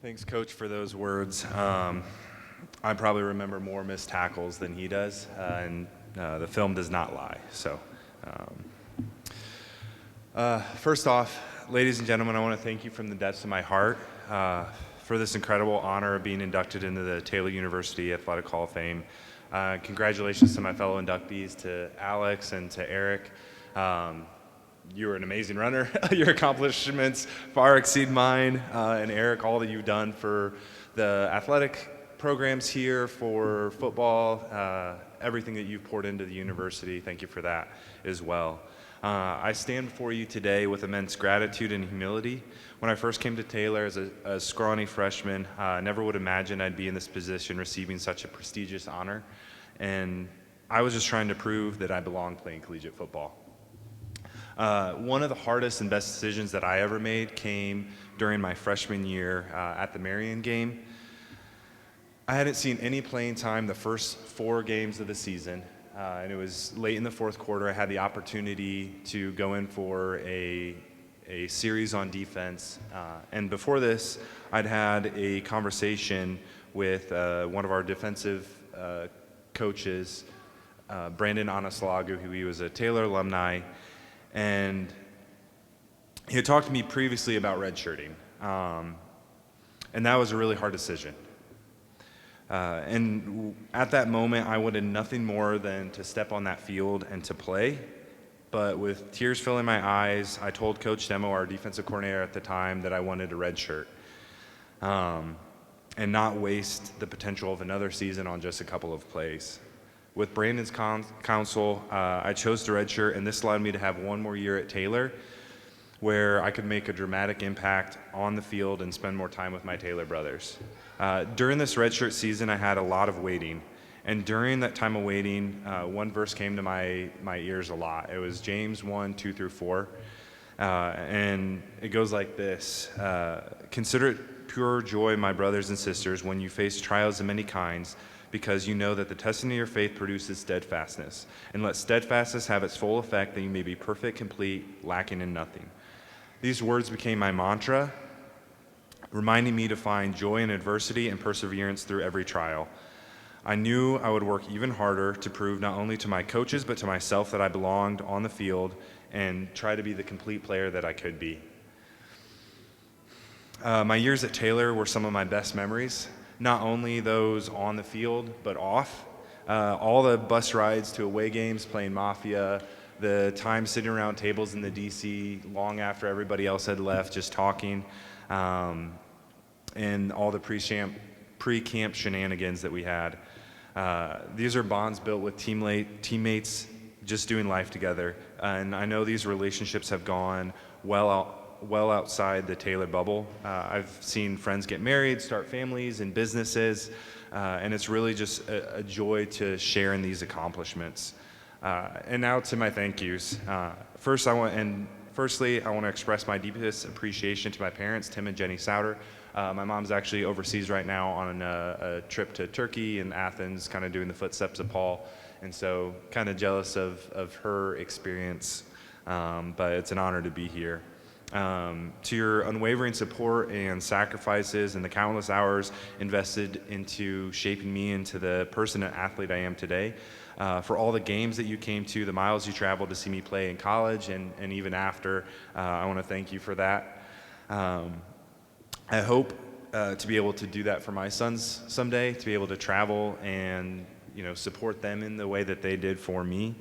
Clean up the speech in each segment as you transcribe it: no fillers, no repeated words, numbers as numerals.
Thanks, Coach, for those words. I probably remember more missed tackles than he does, and the film does not lie. So, first off, ladies and gentlemen, I want to thank you from the depths of my heart for this incredible honor of being inducted into the Taylor University Athletic Hall of Fame. Congratulations to my fellow inductees, to Alex and to Eric. You were an amazing runner. Your accomplishments far exceed mine. And Eric, all that you've done for the athletic programs here, for football, everything that you've poured into the university, thank you for that as well. I stand before you today with immense gratitude and humility. When I first came to Taylor as a scrawny freshman, I never would imagine I'd be in this position receiving such a prestigious honor. And I was just trying to prove that I belonged playing collegiate football. One of the hardest and best decisions that I ever made came during my freshman year at the Marion game. I hadn't seen any playing time the first 4 games of the season, and it was late in the fourth quarter. I had the opportunity to go in for a series on defense, and before this, I'd had a conversation with one of our defensive coaches, Brandon Anaslagu, who he was a Taylor alumni. And he had talked to me previously about redshirting, and that was a really hard decision. And at that moment, I wanted nothing more than to step on that field and to play. But with tears filling my eyes, I told Coach Demo, our defensive coordinator at the time, that I wanted a redshirt and not waste the potential of another season on just a couple of plays. With Brandon's counsel, I chose the redshirt, and this allowed me to have one more year at Taylor where I could make a dramatic impact on the field and spend more time with my Taylor brothers. During this redshirt season, I had a lot of waiting, and during that time of waiting, one verse came to my ears a lot. It was James 1, 2 through 4, and it goes like this. Consider it pure joy, my brothers and sisters, when you face trials of many kinds, because you know that the testing of your faith produces steadfastness. And let steadfastness have its full effect, that you may be perfect, complete, lacking in nothing. These words became my mantra, reminding me to find joy in adversity and perseverance through every trial. I knew I would work even harder to prove not only to my coaches, but to myself that I belonged on the field and try to be the complete player that I could be. My years at Taylor were some of my best memories. Not only those on the field, but off. All the bus rides to away games, playing Mafia, the time sitting around tables in the DC long after everybody else had left, just talking, and all the pre-camp shenanigans that we had. These are bonds built with teammates just doing life together. And I know these relationships have gone well outside the Taylor bubble. I've seen friends get married, start families and businesses, and it's really just a joy to share in these accomplishments. And now to my thank yous. Firstly, I want to express my deepest appreciation to my parents, Tim and Jenny Sauder. My mom's actually overseas right now on a trip to Turkey and Athens, kind of doing the footsteps of Paul, and so kind of jealous of her experience, but it's an honor to be here. To your unwavering support and sacrifices and the countless hours invested into shaping me into the person and athlete I am today, for all the games that you came to, the miles you traveled to see me play in college and even after, I want to thank you for that. I hope to be able to do that for my sons someday, to be able to travel and support them in the way that they did for me.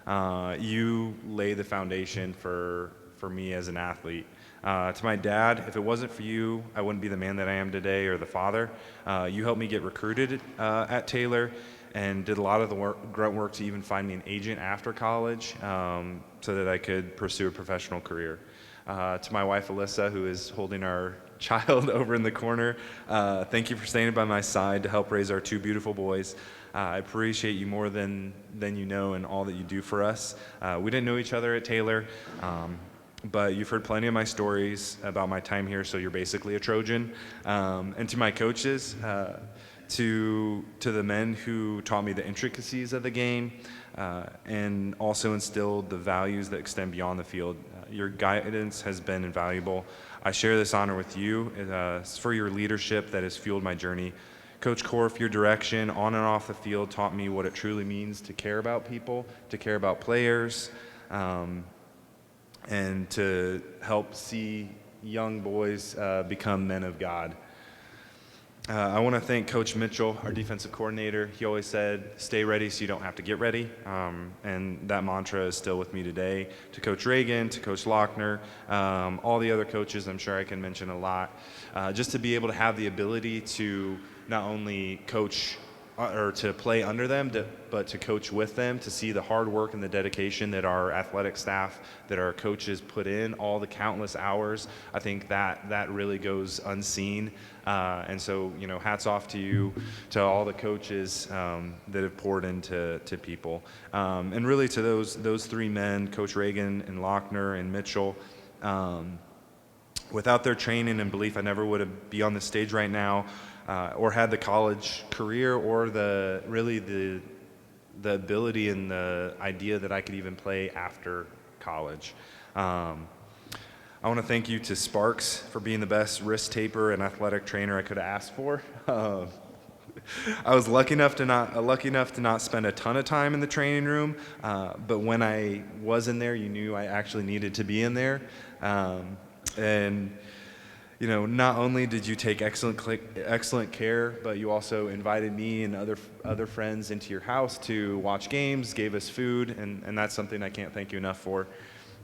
You lay the foundation for me as an athlete. To my dad, if it wasn't for you, I wouldn't be the man that I am today, or the father. You helped me get recruited at Taylor and did a lot of the grunt work to even find me an agent after college, so that I could pursue a professional career. To my wife, Alyssa, who is holding our child over in the corner, thank you for staying by my side to help raise our 2 beautiful boys. I appreciate you more than you know, and all that you do for us. We didn't know each other at Taylor, but you've heard plenty of my stories about my time here, so you're basically a Trojan. And to my coaches, to the men who taught me the intricacies of the game, and also instilled the values that extend beyond the field. Your guidance has been invaluable. I share this honor with you. It's for your leadership that has fueled my journey. Coach Korf, your direction on and off the field taught me what it truly means to care about people, to care about players, and to help see young boys become men of God. I want to thank Coach Mitchell, our defensive coordinator. He always said, stay ready so you don't have to get ready. And that mantra is still with me today. To Coach Reagan, to Coach Lochner, all the other coaches, I'm sure I can mention a lot. Just to be able to have the ability to not only coach or to play under them, but to coach with them, to see the hard work and the dedication that our athletic staff, that our coaches put in, all the countless hours. I think that really goes unseen. And so, hats off to you, to all the coaches that have poured into people. And really to those three men, Coach Reagan and Lochner and Mitchell. Without their training and belief, I never would be on the stage right now. Or had the college career, or the ability and the idea that I could even play after college. I want to thank you to Sparks for being the best wrist taper and athletic trainer I could have asked for. I was lucky enough to not spend a ton of time in the training room, but when I was in there, you knew I actually needed to be in there, and. Not only did you take excellent care, but you also invited me and other friends into your house to watch games, gave us food, and that's something I can't thank you enough for.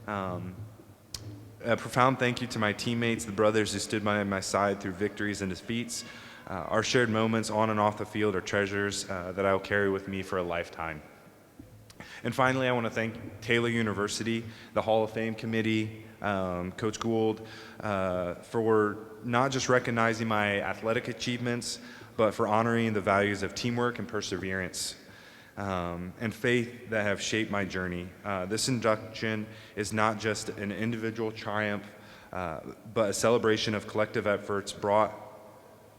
A profound thank you to my teammates, the brothers who stood by my side through victories and defeats. Our shared moments on and off the field are treasures that I will carry with me for a lifetime. And finally, I want to thank Taylor University, the Hall of Fame committee, Coach Gould, for not just recognizing my athletic achievements, but for honoring the values of teamwork and perseverance and faith that have shaped my journey. This induction is not just an individual triumph, but a celebration of collective efforts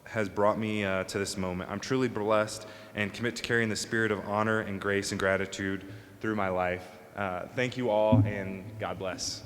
has brought me to this moment. I'm truly blessed and commit to carrying the spirit of honor and grace and gratitude through my life. Thank you all, and God bless.